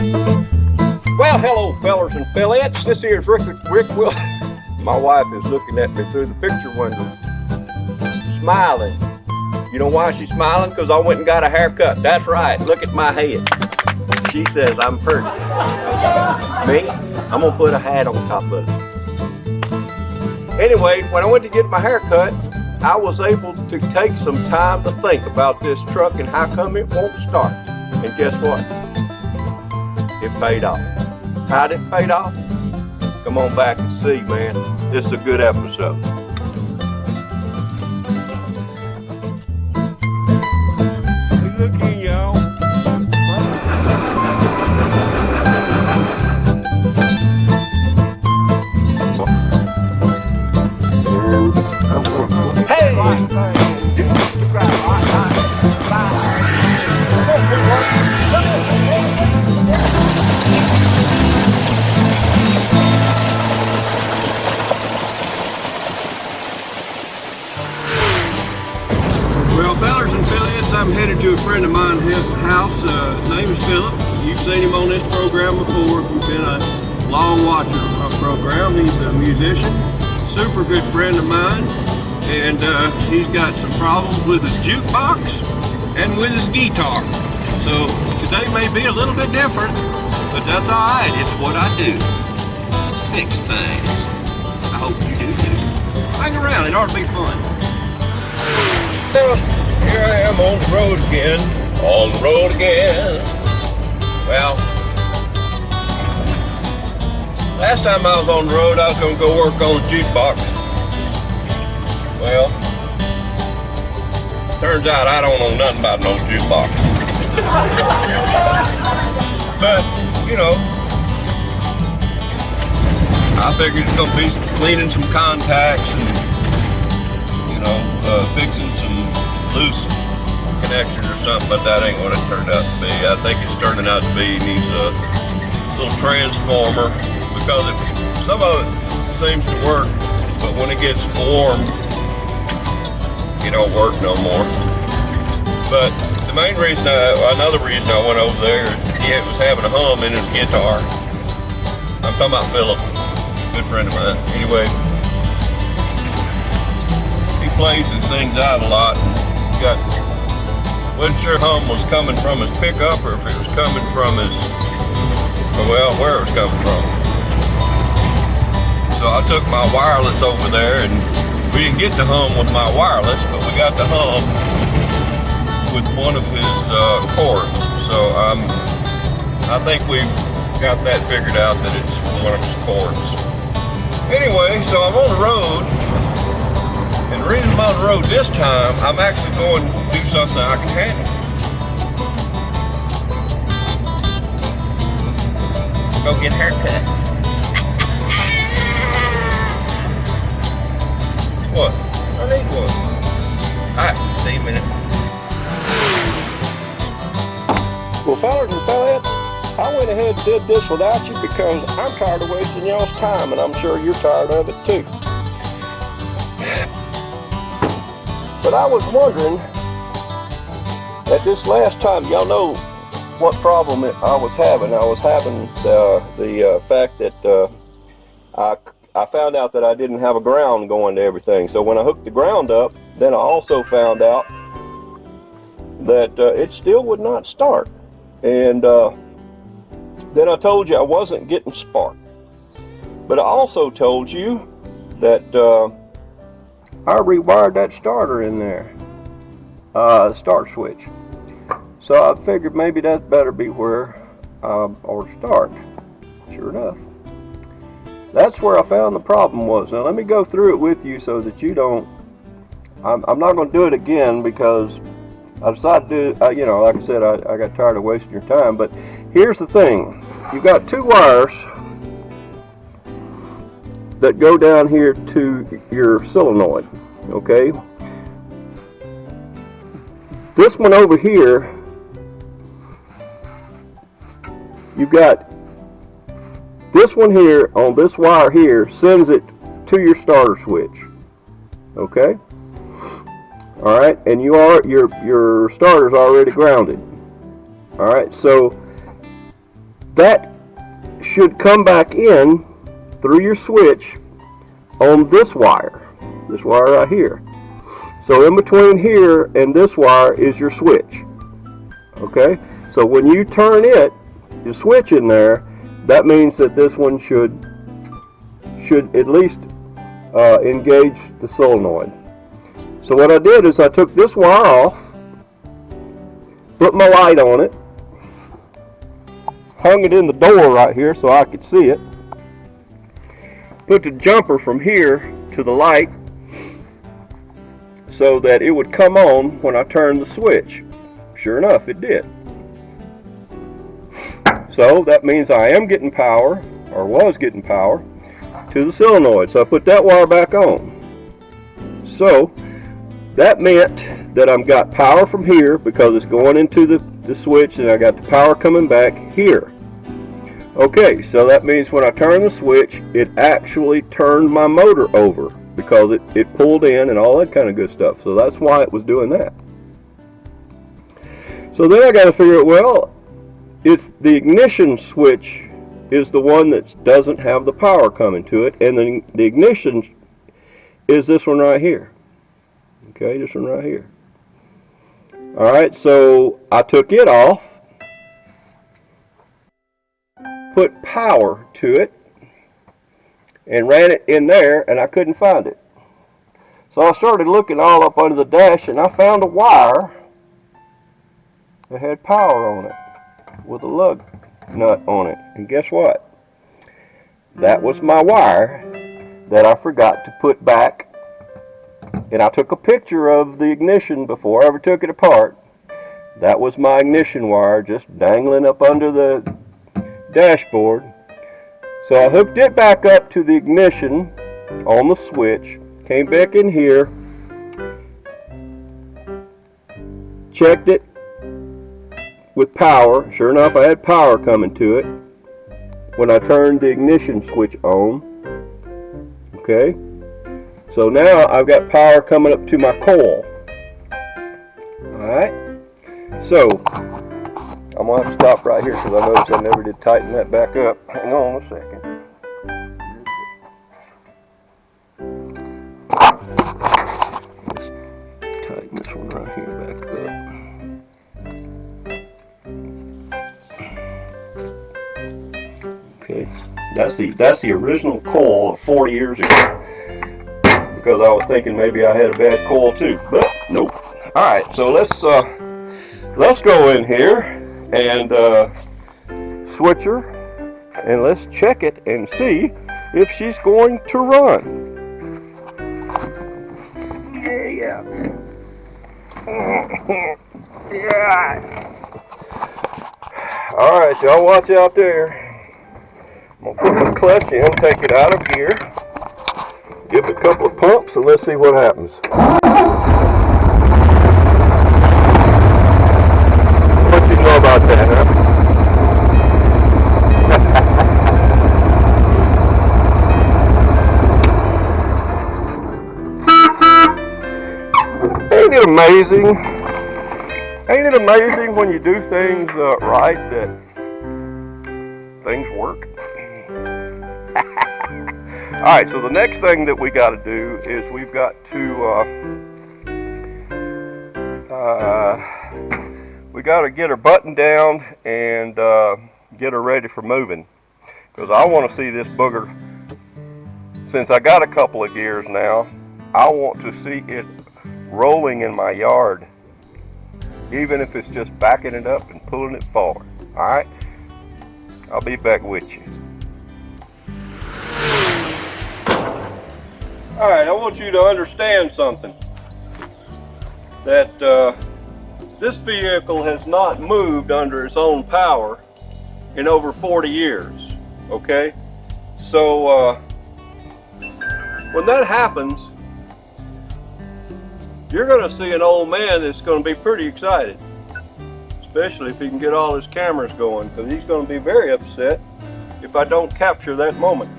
Well, hello, fellers and fellettes. This here is Rick Will. My wife is looking at me through the picture window, smiling. You know why she's smiling? Because I went and got a haircut. That's right. Look at my head. She says I'm pretty. Me? I'm going to put a hat on top of it. Anyway, when I went to get my haircut, I was able to take some time to think about this truck and how come it won't start. And guess what? It paid off. How did it pay off? Come on back and see, man. This is a good episode. Good looking, y'all. Hey! Well, fellers and affiliates, I'm headed to a friend of mine's house. His name is Philip. You've seen him on this program before if you've been a long watcher of our program. He's a musician, super good friend of mine, and he's got some problems with his jukebox and with his guitar. So today may be a little bit different, but that's all right. It's what I do. Fix things. I hope you do too. Hang around. It ought to be fun. Well, here I am on the road again. On the road again. Well, last time I was on the road, I was going to go work on the jukebox. Well, turns out I don't know nothing about no jukebox. But, you know, I figured it's going to be cleaning some contacts and, you know, fixing some loose connections or something, but that ain't what it turned out to be. I think it's turning out to be needs a little transformer, because some of it seems to work, but when it gets warm, it don't work no more. But the main reason, another reason I went over there, he was having a hum in his guitar. I'm talking about Philip, good friend of mine. Anyway, he plays and sings out a lot. Wasn't sure hum was coming from his pickup or if it was coming from his, well, where it was coming from. So I took my wireless over there, and we didn't get the hum with my wireless, but we got the hum with one of his cords. So I think we've got that figured out, that it's one of his cords. Anyway, so I'm on the road. And the reason I'm on the road this time, I'm actually going to do something I can handle. Go get a haircut. What? I need one. Alright, see you in a minute. Well, fellas and fellettes, I went ahead and did this without you because I'm tired of wasting y'all's time, and I'm sure you're tired of it too. But I was wondering, at this last time, y'all know what problem I was having. I was having the fact that I found out that I didn't have a ground going to everything. So when I hooked the ground up, then I also found out that it still would not start. And then I told you I wasn't getting spark. But I also told you that I rewired that starter in there, the start switch. So I figured maybe that better be where or start. Sure enough, that's where I found the problem was. Now let me go through it with you so that you don't. I'm not going to do it again because I decided to do. You know, like I said, I got tired of wasting your time. But here's the thing: you've got two wires that go down here to your solenoid, okay? This one over here, you've got this one here on this wire here sends it to your starter switch, okay? All right, and your starter's already grounded. All right, so that should come back in through your switch on this wire right here. So in between here and this wire is your switch. Okay, so when you turn it, your switch in there, that means that this one should at least engage the solenoid. So what I did is I took this wire off, put my light on it, hung it in the door right here so I could see it, put the jumper from here to the light so that it would come on when I turned the switch. Sure enough, it did. So that means I am getting power, or was getting power, to the solenoid. So I put that wire back on. So that meant that I've got power from here because it's going into the switch, and I got the power coming back here. Okay, so that means when I turn the switch, it actually turned my motor over because it pulled in and all that kind of good stuff. So that's why it was doing that. So then I got to figure out, well, it's the ignition switch is the one that doesn't have the power coming to it, and then the ignition is this one right here. Okay, this one right here. Alright, so I took it off, put power to it, and ran it in there, and I couldn't find it. So I started looking all up under the dash, and I found a wire that had power on it with a lug nut on it. And guess what? That was my wire that I forgot to put back. And I took a picture of the ignition before I ever took it apart. That was my ignition wire just dangling up under the dashboard. So I hooked it back up to the ignition on the switch, came back in here, checked it with power. Sure enough, I had power coming to it when I turned the ignition switch on. Okay, so now I've got power coming up to my coil. Alright, so I'm going to have to stop right here because I noticed I never did tighten that back up. Hang on a second. Just tighten this one right here back up. Okay, that's the original coil of 40 years ago. Because I was thinking maybe I had a bad coil too, but nope. All right, so let's go in here and switch her, and let's check it and see if she's going to run. Yeah. Yeah. All right, y'all watch out there. I'm gonna put my clutch in, take it out of gear, give it a couple of pumps, and let's see what happens. What you know about that, huh? Ain't it amazing? Ain't it amazing when you do things right that things work? Alright, so the next thing that we got to do is we've got to get her buttoned down and get her ready for moving, because I want to see this booger. Since I got a couple of gears now, I want to see it rolling in my yard, even if it's just backing it up and pulling it forward. Alright, I'll be back with you. Alright, I want you to understand something. That this vehicle has not moved under its own power in over 40 years. Okay? So when that happens, you're going to see an old man that's going to be pretty excited. Especially if he can get all his cameras going, because he's going to be very upset if I don't capture that moment.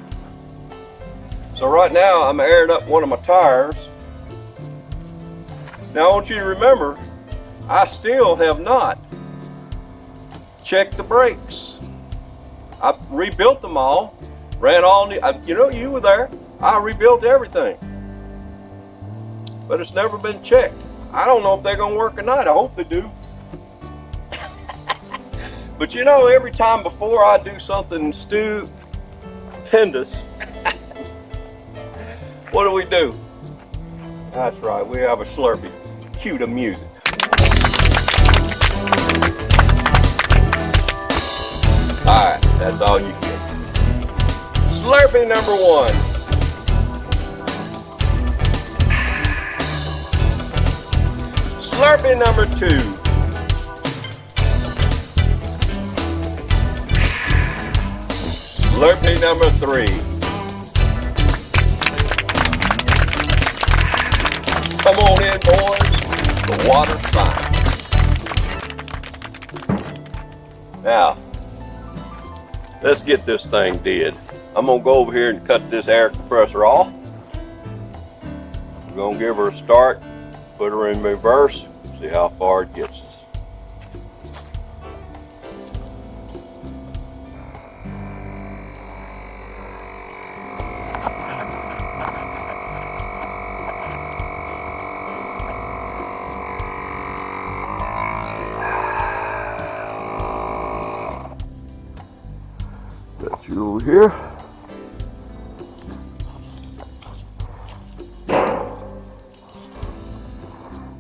So right now I'm airing up one of my tires. Now I want you to remember, I still have not checked the brakes. I rebuilt them all, ran all new, you know, you were there. I rebuilt everything. But it's never been checked. I don't know if they're gonna work or not. I hope they do. But you know, every time before I do something stupendous, what do? That's right, we have a Slurpee. Cue the music. Alright, that's all you get. Slurpee number 1. Slurpee number 2. Slurpee number 3. Come on in, boys. The water's fine. Now, let's get this thing did. I'm gonna go over here and cut this air compressor off. We're gonna give her a start, put her in reverse, see how far it gets us. Got you over here.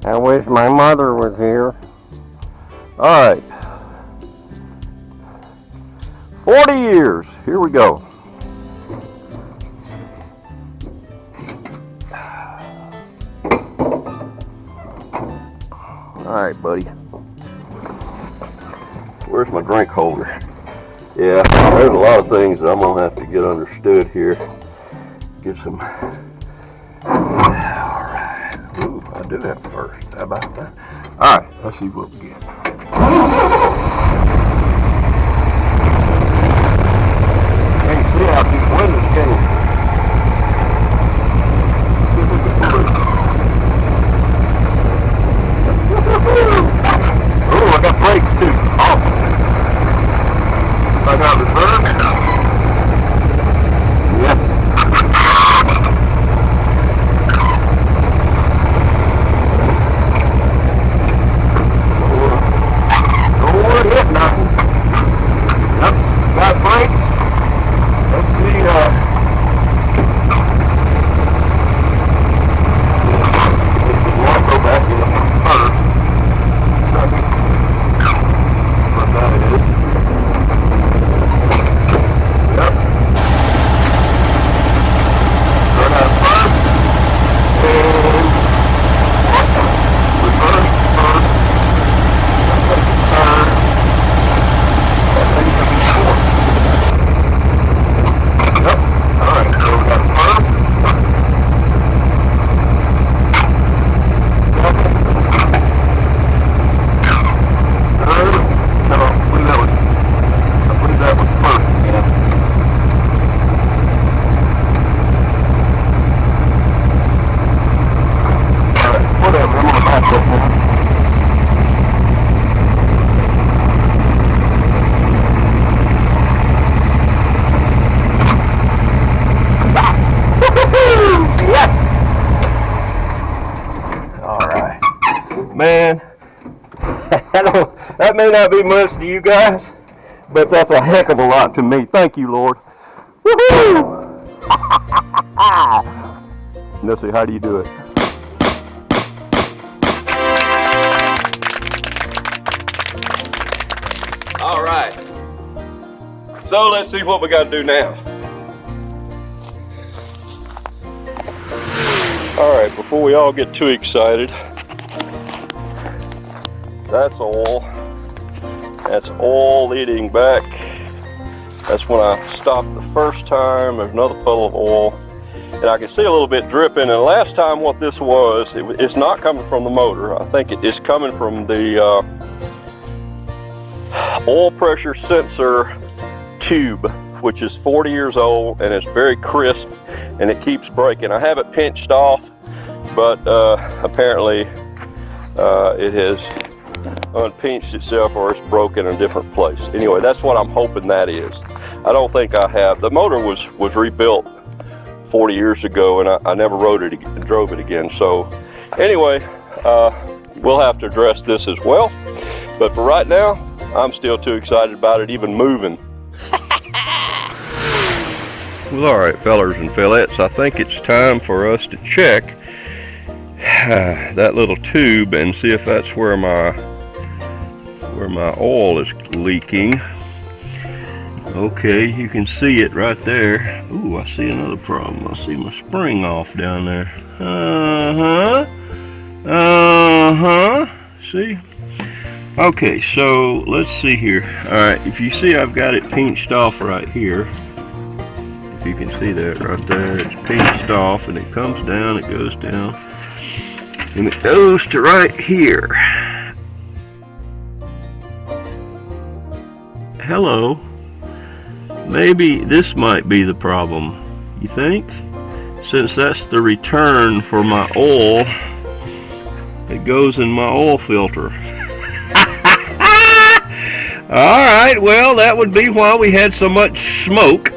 I wish my mother was here. All right. 40 years. Here we go. All right, buddy. Where's my drink holder? Yeah, there's a lot of things that I'm gonna have to get understood here. Get some. Alright. Ooh, I do have first. How about that? Alright, let's see what we get. Can you see out these windows, can you? Ooh, I got brakes too. Awesome. I got reverse. Yes. Don't want to hit nothing. Yep. Got brakes. Let's see. Let's go back in the first. What that is. Yep. Run out of first. And reverse first. Third. That thing's gonna be short. Yep. Alright, so we got first. Second. Third. No, I believe that was first. Yeah. Alright, whatever, I'm gonna back up now. Yes! Alright. Man, that may not be much to you guys, but that's a heck of a lot to me. Thank you, Lord. Woohoo! Let's see, how do you do it? All right. So let's see what we got to do now. All right, before we all get too excited, that's oil. That's oil leading back. That's when I stopped the first time. There's another puddle of oil. And I can see a little bit dripping. And last time what this was, it's not coming from the motor. I think it's coming from the oil pressure sensor tube, which is 40 years old and it's very crisp and it keeps breaking. I have it pinched off, but apparently it has unpinched itself or it's broken in a different place. Anyway, that's what I'm hoping that is. I don't think I have. The motor was rebuilt 40 years ago, and I never drove it again. So anyway, we'll have to address this as well. But for right now, I'm still too excited about it even moving. Well, all right, fellers and fillettes, I think it's time for us to check that little tube and see if that's where my oil is leaking. Okay, you can see it right there. Ooh, I see another problem. I see my spring off down there. See? Okay, so let's see here. Alright, if you see, I've got it pinched off right here. If you can see that right there, it's pinched off, and it comes down, it goes down, and it goes to right here. Hello. Maybe this might be the problem, you think? Since that's the return for my oil, it goes in my oil filter. Alright, well, that would be why we had so much smoke.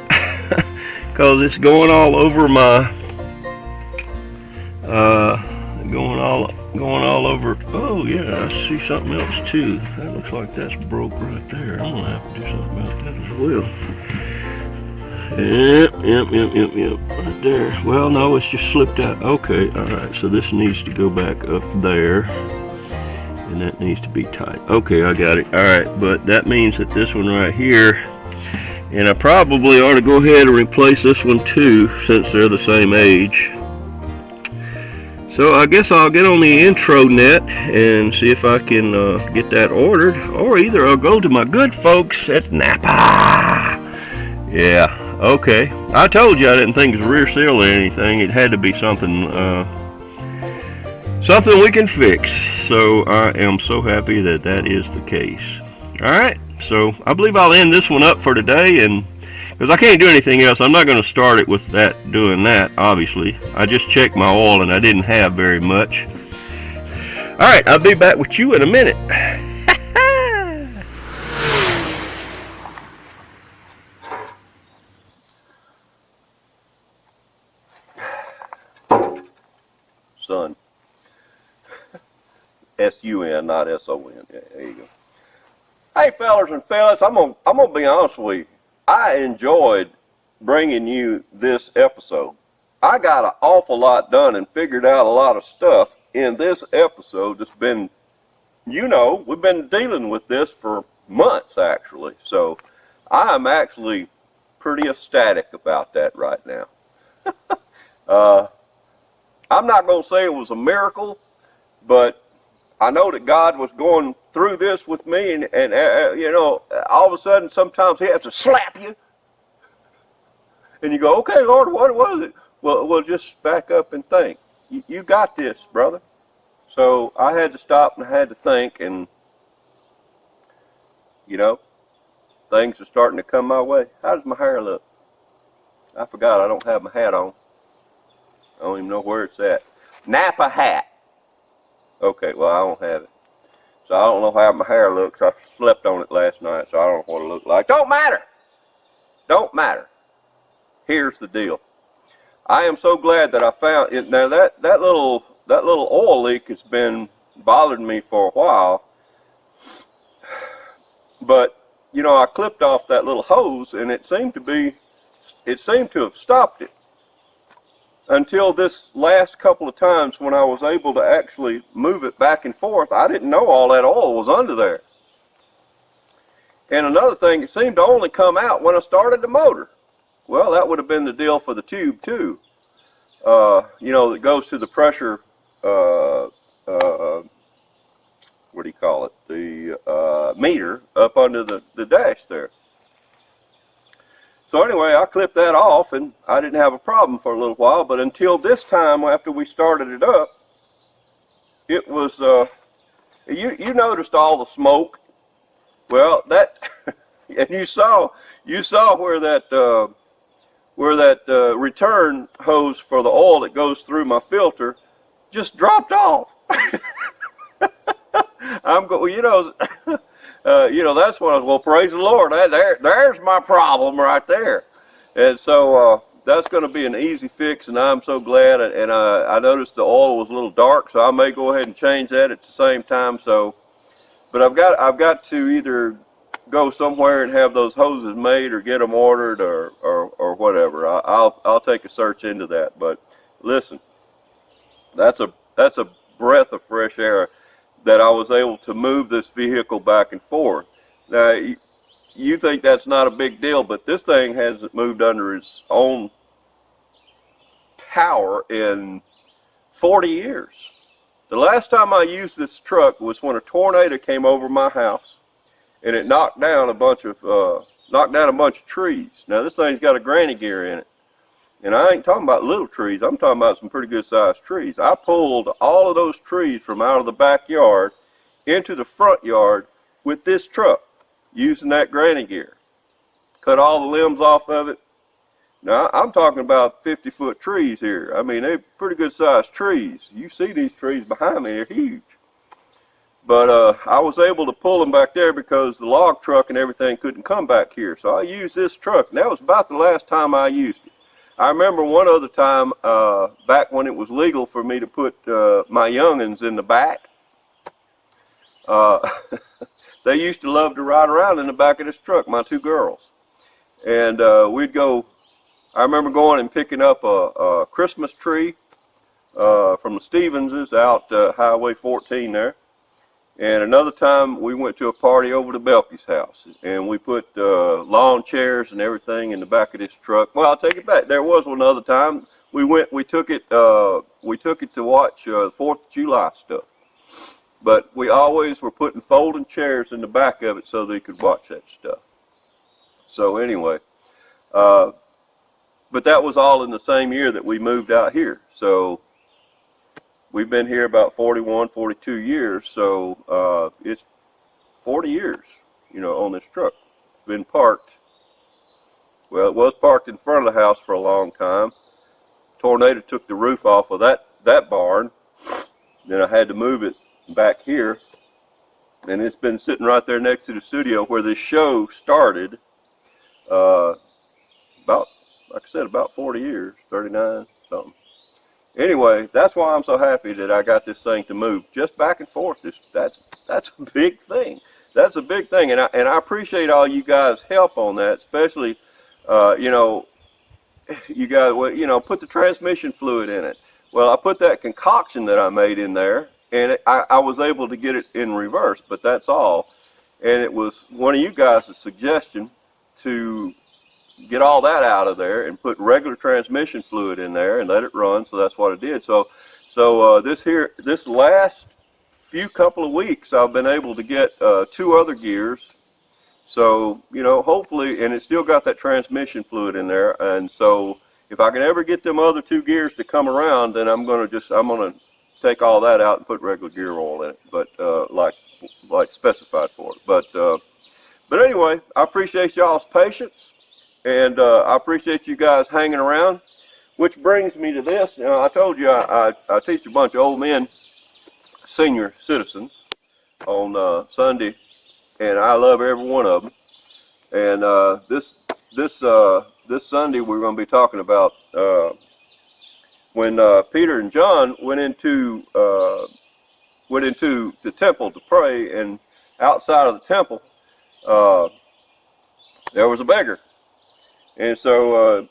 Because it's going all over my, going all over. Oh yeah, I see something else too. That looks like that's broke right there. I'm gonna have to do something about that as well. Yep, right there. Well, no, it's just slipped out. Okay, alright, so this needs to go back up there. And that needs to be tight. Okay, I got it. Alright, but that means that this one right here, and I probably ought to go ahead and replace this one too, since they're the same age. So I guess I'll get on the intro net and see if I can get that ordered, or either I'll go to my good folks at Napa. Yeah, okay. I told you I didn't think it was a rear seal or anything. It had to be something something we can fix. So I am so happy that that is the case. Alright, so I believe I'll end this one up for today, and because I can't do anything else, I'm not going to start it with doing that, obviously. I just checked my oil and I didn't have very much. Alright, I'll be back with you in a minute. Sun. S-U-N, not S-O-N. Yeah, there you go. Hey, fellers and fellas, I'm gonna be honest with you. I enjoyed bringing you this episode. I got an awful lot done and figured out a lot of stuff in this episode that's been, we've been dealing with this for months, actually. So I'm actually pretty ecstatic about that right now. I'm not going to say it was a miracle, but I know that God was going through this with me, and all of a sudden, sometimes He has to slap you, and you go, "Okay, Lord, what was it?" Well, just back up and think. You got this, brother. So I had to stop and I had to think, and things are starting to come my way. How does my hair look? I forgot. I don't have my hat on. I don't even know where it's at. Napa hat. Okay, well, I don't have it. So I don't know how my hair looks. I slept on it last night, so I don't know what it looks like. Don't matter. Don't matter. Here's the deal. I am so glad that I found it. Now that little oil leak has been bothering me for a while. But I clipped off that little hose, and it seemed to have stopped it. Until this last couple of times when I was able to actually move it back and forth, I didn't know all that oil was under there. And another thing, it seemed to only come out when I started the motor. Well, that would have been the deal for the tube too. That goes to the pressure, what do you call it? The meter up under the dash there. So anyway, I clipped that off, and I didn't have a problem for a little while, but until this time, after we started it up, it was, you noticed all the smoke. Well, and you saw where that return hose for the oil that goes through my filter just dropped off. I'm going, that's what I was, well, praise the Lord. There's my problem right there. And so that's going to be an easy fix, and I'm so glad. And I noticed the oil was a little dark, so I may go ahead and change that at the same time. So, but I've got to either go somewhere and have those hoses made, or get them ordered, or whatever. I'll take a search into that. But listen, that's a breath of fresh air that I was able to move this vehicle back and forth. Now, you think that's not a big deal, but this thing hasn't moved under its own power in 40 years. The last time I used this truck was when a tornado came over my house, and it knocked down a bunch of trees. Now, this thing's got a granny gear in it. And I ain't talking about little trees. I'm talking about some pretty good sized trees. I pulled all of those trees from out of the backyard into the front yard with this truck, using that granny gear. Cut all the limbs off of it. Now, I'm talking about 50-foot trees here. I mean, they're pretty good sized trees. You see these trees behind me, they're huge. But I was able to pull them back there because the log truck and everything couldn't come back here. So I used this truck, and that was about the last time I used it. I remember one other time, back when it was legal for me to put my young'uns in the back. They used to love to ride around in the back of this truck, my two girls. And we'd go, I remember going and picking up a Christmas tree from the Stevenses out Highway 14 there. And another time we went to a party over to Belky's house, and we put lawn chairs and everything in the back of this truck. Well, I'll take it back. There was one other time we took it to watch the 4th of July stuff. But we always were putting folding chairs in the back of it so they could watch that stuff. So anyway, but that was all in the same year that we moved out here. So we've been here about 41, 42 years, so it's 40 years, on this truck. It's been parked. Well, it was parked in front of the house for a long time. Tornado took the roof off of that barn. Then I had to move it back here, and it's been sitting right there next to the studio where this show started. About, like I said, about 40 years, 39, something. Anyway, that's why I'm so happy that I got this thing to move just back and forth. That's a big thing. That's a big thing, and I appreciate all you guys' help on that, especially, you guys, put the transmission fluid in it. Well, I put that concoction that I made in there, and I was able to get it in reverse, but that's all. And it was one of you guys' suggestion to get all that out of there and put regular transmission fluid in there and let it run. So that's what I did. So this last few couple of weeks, I've been able to get 2 other gears. So, hopefully, and it's still got that transmission fluid in there. And so if I can ever get them other 2 gears to come around, then I'm going to take all that out and put regular gear oil in it, but like specified for it. But anyway, I appreciate y'all's patience. And I appreciate you guys hanging around, which brings me to this. I told you I teach a bunch of old men, senior citizens, on Sunday, and I love every one of them. And this Sunday we're going to be talking about when Peter and John went into the temple to pray, and outside of the temple there was a beggar. And so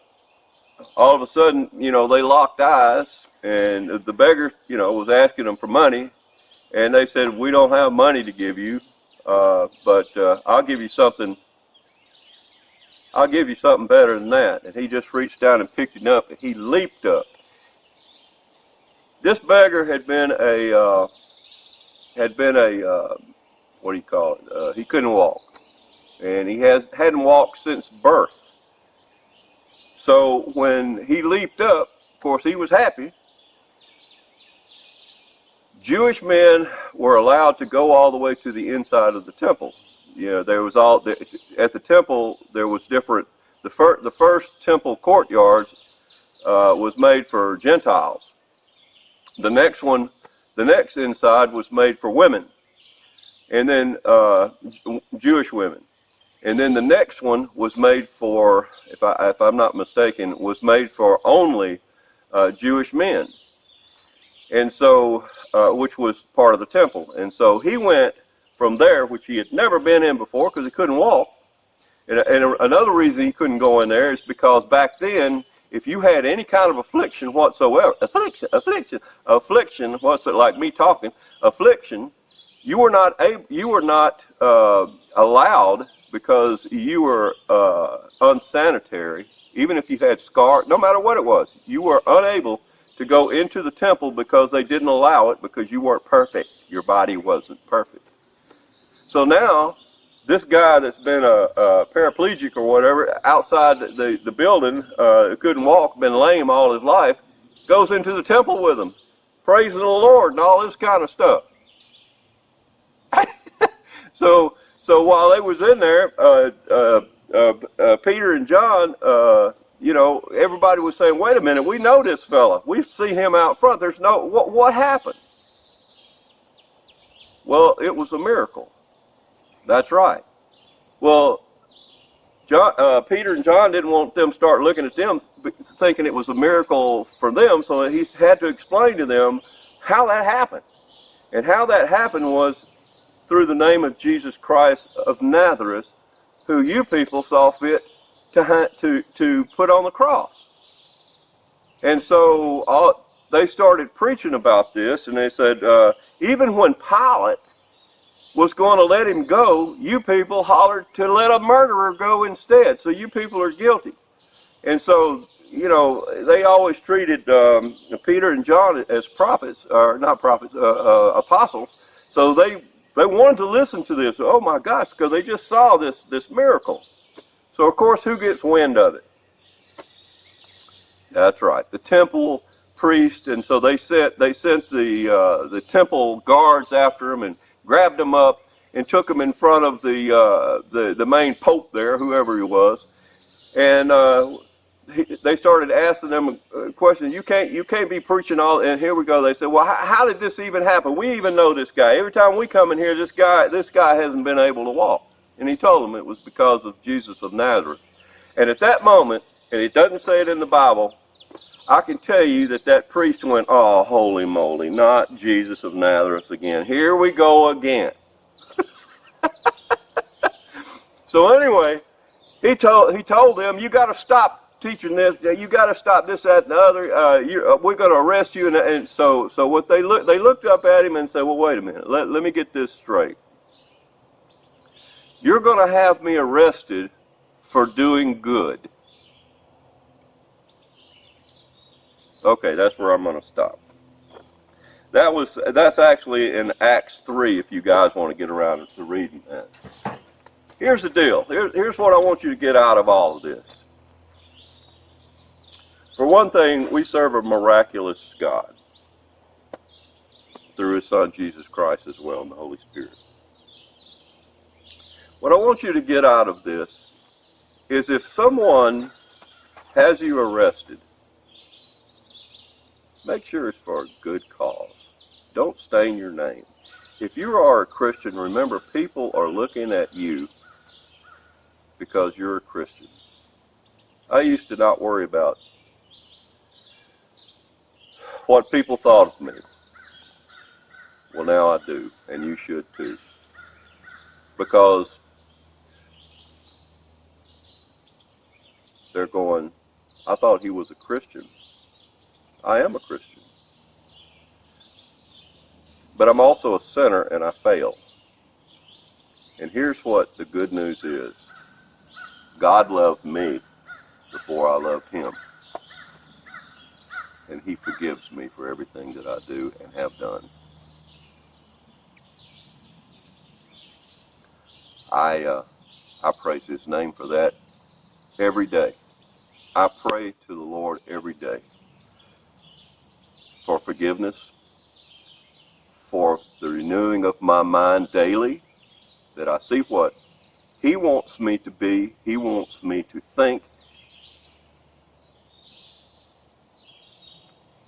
all of a sudden, they locked eyes, and the beggar, was asking them for money, and they said, "We don't have money to give you, but I'll give you something. I'll give you something better than that." And he just reached down and picked it up, and he leaped up. This beggar had been a what do you call it? He couldn't walk, and he hadn't walked since birth. So when he leaped up, of course, he was happy. Jewish men were allowed to go all the way to the inside of the temple. There was at the temple there was different. The first temple courtyards was made for Gentiles. The next inside was made for women. and then Jewish women. And then the next one was made for, if I'm not mistaken, was made for only Jewish men. And so, which was part of the temple. And so he went from there, which he had never been in before because he couldn't walk. And another reason he couldn't go in there is because back then, if you had any kind of affliction whatsoever, affliction, what's it like me talking, affliction, you were not allowed, because you were unsanitary. Even if you had scars, no matter what it was, you were unable to go into the temple because they didn't allow it, because you weren't perfect. Your body wasn't perfect. So now, this guy that's been a paraplegic or whatever, outside the building, couldn't walk, been lame all his life, goes into the temple with them, praising the Lord and all this kind of stuff. So while they was in there, Peter and John, everybody was saying, wait a minute, we know this fella. We've seen him out front. There's no, what happened? Well, it was a miracle. That's right. Well, Peter and John didn't want them to start looking at them thinking it was a miracle for them, so he had to explain to them how that happened. And how that happened was through the name of Jesus Christ of Nazareth, who you people saw fit to put on the cross. And so they started preaching about this, and they said, even when Pilate was going to let him go, you people hollered to let a murderer go instead. So you people are guilty. And so, they always treated Peter and John as prophets, or not prophets, apostles. So they wanted to listen to this. Oh my gosh, because they just saw this miracle. So of course, who gets wind of it? That's right, the temple priest. And so they sent the temple guards after him and grabbed him up and took him in front of the main pope there, whoever he was, and they started asking them a question. You can't be preaching all. And here we go. They said, well, how did this even happen? We even know this guy. Every time we come in here, this guy hasn't been able to walk. And he told them it was because of Jesus of Nazareth. And at that moment, and it doesn't say it in the Bible, I can tell you that priest went, oh, holy moly, not Jesus of Nazareth again. Here we go again. So anyway, he told them, you got to stop teaching this. You got to stop this, that, and the other. We're going to arrest you. And so what they looked up at him and said, well, wait a minute. Let me get this straight. You're going to have me arrested for doing good. Okay, that's where I'm going to stop. That's actually in Acts 3, if you guys want to get around to reading that. Here's the deal. Here's what I want you to get out of all of this. For one thing, we serve a miraculous God through his Son, Jesus Christ, as well, and the Holy Spirit. What I want you to get out of this is, if someone has you arrested, make sure it's for a good cause. Don't stain your name. If you are a Christian, remember, people are looking at you because you're a Christian. I used to not worry about what people thought of me. Well, now I do, and you should too. Because they're going, I thought he was a Christian. I am a Christian. But I'm also a sinner, and I fail. And here's what the good news is. God loved me before I loved him. And he forgives me for everything that I do and have done. I praise his name for that every day. I pray to the Lord every day for forgiveness, for the renewing of my mind daily, that I see what he wants me to be, he wants me to think,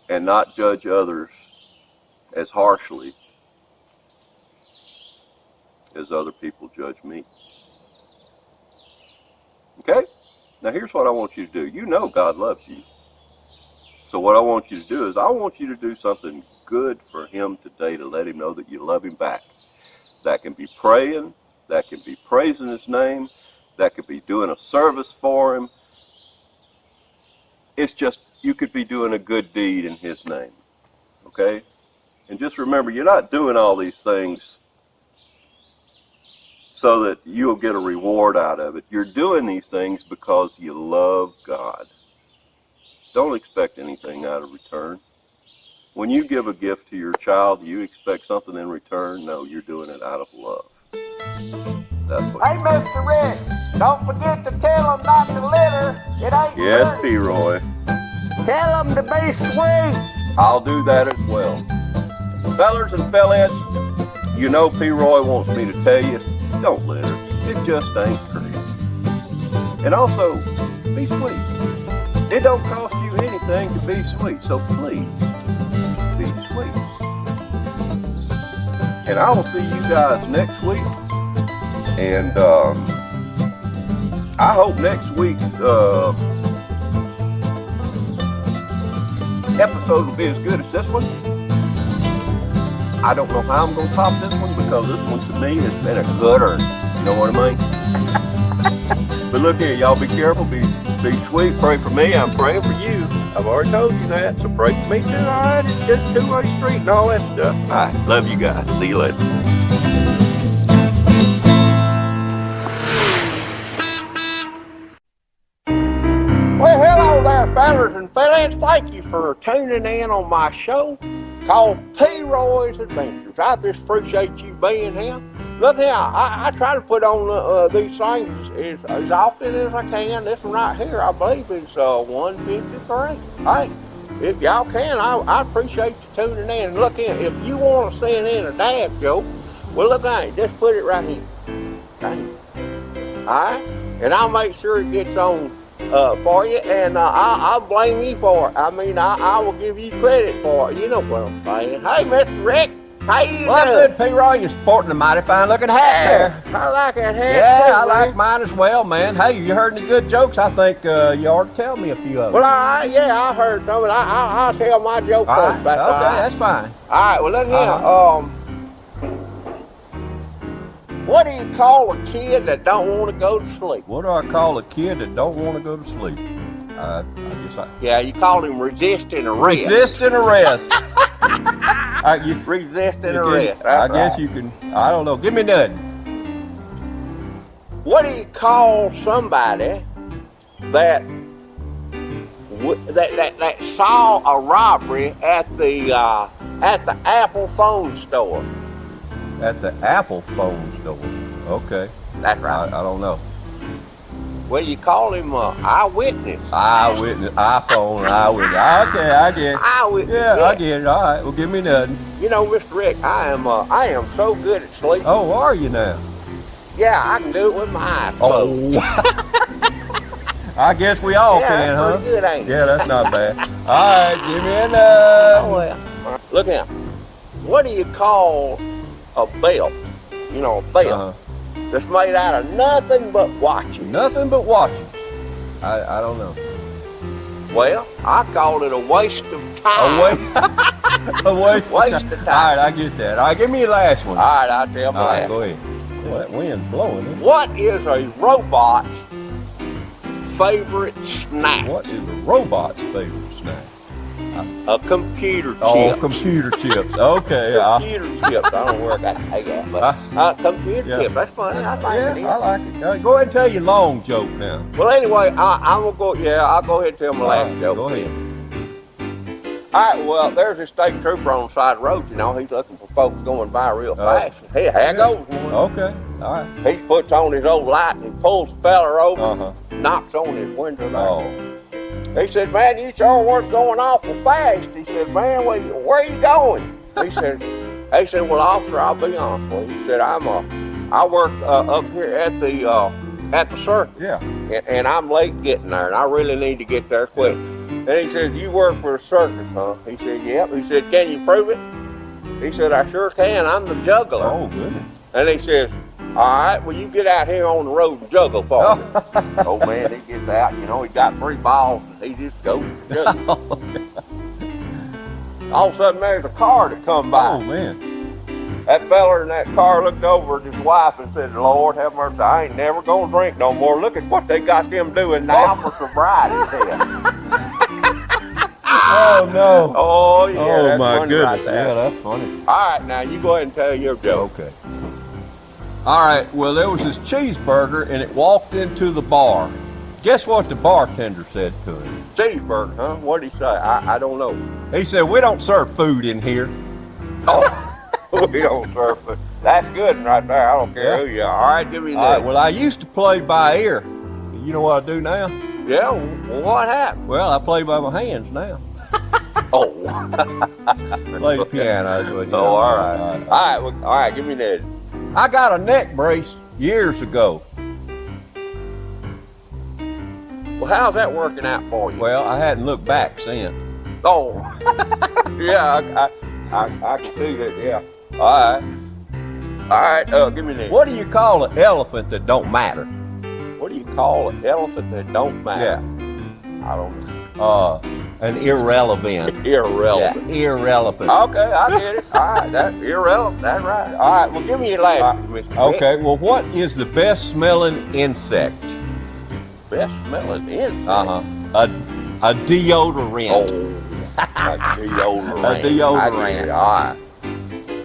and not judge others as harshly as other people judge me. Okay? Now here's what I want you to do. You know God loves you. So what I want you to do is I want you to do something good for him today to let him know that you love him back. That can be praying, that can be praising his name, that could be doing a service for him. It's just, you could be doing a good deed in his name. Okay? And just remember, you're not doing all these things so that you'll get a reward out of it. You're doing these things because you love God. Don't expect anything out of return. When you give a gift to your child, you expect something in return? No, you're doing it out of love. That's what. Hey, Mr. Rick, don't forget to tell them not to litter. It ain't Yes, dirty. P-Roy. Tell them to be sweet. I'll do that as well. Fellers and fellettes, you know P-Roy wants me to tell you, don't litter. It just ain't pretty. And also, be sweet. It don't cost you anything to be sweet, so please, be sweet. And I will see you guys next week. And I hope next week's episode will be as good as this one. I don't know how I'm going to top this one because this one to me has been a gooder. You know what I mean? But look here, y'all be careful, be sweet, pray for me, I'm praying for you. I've already told you that, so pray for me too, alright? It's just a two-way street and all that stuff. Alright, love you guys. See you later. Well, hello there, fellas and fellas. Thank you for tuning in on my show called P-Roy's Adventures. I just appreciate you being here. Look here, I try to put on these things as often as I can. This one right here, I believe, is 153. Hey, if y'all can, I appreciate you tuning in. Look here, if you want to send in a dad joke, well, look at it, just put it right here. Okay? All right? And I'll make sure it gets on for you, and I'll blame you for it. I mean, I will give you credit for it. You know what I'm saying. Hey, Mr. Rick, how you Well, doing? good, P-Roy. You're sporting a mighty fine looking hat there. I like that hat. Yeah, too, I like man. mine as well, man. Hey, you heard any good jokes? I think you ought to tell me a few of them. Well, yeah, I heard some of it. I'll tell my joke All first. right, That's all okay, right. that's fine. All right, well, look here. What do you call a kid that don't want to go to sleep? What do I call a kid that don't want to go to sleep? I guess Yeah, you call him resisting arrest. resisting arrest. Resisting you arrest. can, I That's guess right. you can. I don't know. Give me nothing. What do you call somebody that saw a robbery at the Apple phone store? At the Apple phone store. Okay. That's right. I don't know. Well, you call him eyewitness. Eyewitness, iPhone, eyewitness. Okay, I get it. Eyewitness. Yeah, I get it. All right. Well, give me nothing. You know, Mr. Rick, I am so good at sleeping. Oh, are you now? Yeah, I can do it with my eyes closed. Oh. I guess we all Yeah, can, that's huh? pretty good, ain't it? Yeah, that's not bad. All right, give me another. Oh, well. Look now. What do you call a belt? You know, a belt that's made out of nothing but watches. Nothing but watching. I don't know. Well, I call it a waste of time. A waste. A waste. Waste of time. All right, I get that. All right, give me your last one. All right, I'll tell you All right, that. go ahead. Boy, that wind's blowing. Isn't it? What is a robot's favorite snack? What is a robot's favorite snack? A computer chip. Oh, computer chips. Okay. Computer chips. I don't know where I got to take that, but computer yeah. chips. That's funny. I think it is. I like it. Go ahead and tell your long joke now. Well, anyway, I'm gonna go. Yeah, I'll go ahead and tell my last All right, joke. Go ahead. All right. Well, there's a state trooper on the side of the road. You know, he's looking for folks going by real fast. Hey, here goes one. Okay. All right. He puts on his old light and pulls the feller over, Uh-huh. knocks on his window there. Oh. He said, "Man, you sure was going awful fast." He said, "Man, where are you going?" He said, "Well, officer, I'll be honest with you." He said, I work up here at the circus, Yeah. and I'm late getting there, and I really need to get there quick." And he said, "You work for the circus, huh?" He said, "Yep." He said, "Can you prove it?" He said, "I sure can. I'm the juggler." Oh, goodness. And he says, All right, well, you get out here on the road and juggle for me. Old man, he gets out, you know, he got 3 balls, and he just goes to juggle. All of a sudden, there's a car that come by. Oh, man. That fella in that car looked over at his wife and said, Lord have mercy, I ain't never gonna drink no more. Look at what they got them doing now for sobriety test. Oh, no. Oh, yeah, Oh, that's my funny goodness. right there. Yeah, that's funny. All right, now you go ahead and tell your joke. Okay. All right, well, there was this cheeseburger, and it walked into the bar. Guess what the bartender said to him? Cheeseburger, huh? What did he say? I don't know. He said, we don't serve food in here. Oh, we don't serve food. That's good right there. I don't care who you are. All right, give me that. All right, well, I used to play by ear. You know what I do now? Yeah, well, what happened? Well, I play by my hands now. Oh. Play the piano. That's what you Oh, know. all right. All right, give me that. I got a neck brace years ago. Well, how's that working out for you? Well, I hadn't looked back since. Oh. Yeah, I can see that, yeah. All right, give me that. What do you call an elephant that don't matter? What do you call an elephant that don't matter? Yeah. I don't know. An irrelevant. Irrelevant. Yeah, irrelevant. Okay, I get it. All right, that's irrelevant. That's right. All right, well, give me your last one, Mr. Okay, well, what is the best smelling insect? Best smelling insect. A deodorant. Oh, a deodorant. A deodorant. I get it.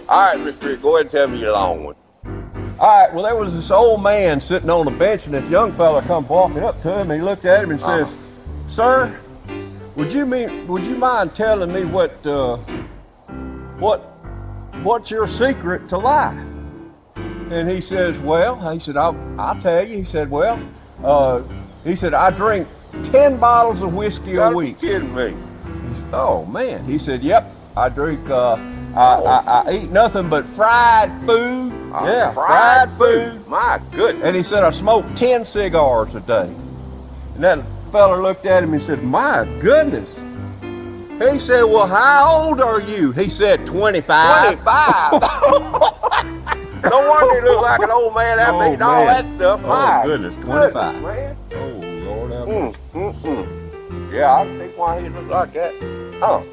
All right, Mr. Rick, go ahead and tell me your long one. All right, well, there was this old man sitting on a bench, and this young fella come walking up to him. He looked at him and says, "Sir, would you mind telling me what's your secret to life?" And he says, "Well," he said, "I'll tell you." He said, "Well," he said, "I drink 10 bottles of whiskey a week." You kidding me? Oh man, he said, "Yep, I drink. I eat nothing but fried food. Yeah, fried food. My goodness. And he said, I smoke 10 cigars a day." And that fella looked at him and said, "My goodness." He said, "Well, how old are you?" He said, 25. 25. No wonder he looks like an old man after eating all that stuff. Oh, goodness, 25. Man. Oh, Lord have mercy. Yeah, I can see why he looks like that. Well,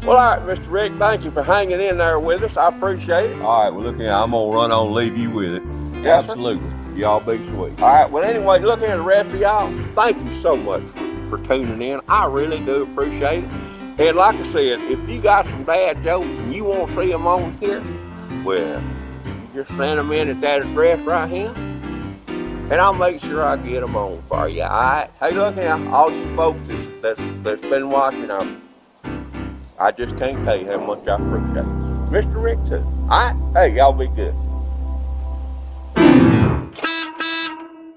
all right, Mr. Rick, thank you for hanging in there with us. I appreciate it. All right, well, look here, I'm going to run on and leave you with it. Yes, sir. Absolutely. Y'all be sweet. All right, well, anyway, look at the rest of y'all. Thank you so much for tuning in. I really do appreciate it. And like I said, if you got some bad jokes and you want to see them on here, well, you just send them in at that address right here, and I'll make sure I get them on for you, all right? Hey, look here, all you folks that's been watching, I just can't tell you how much I appreciate it. Mr. Rick, too. All right? Hey, y'all be good.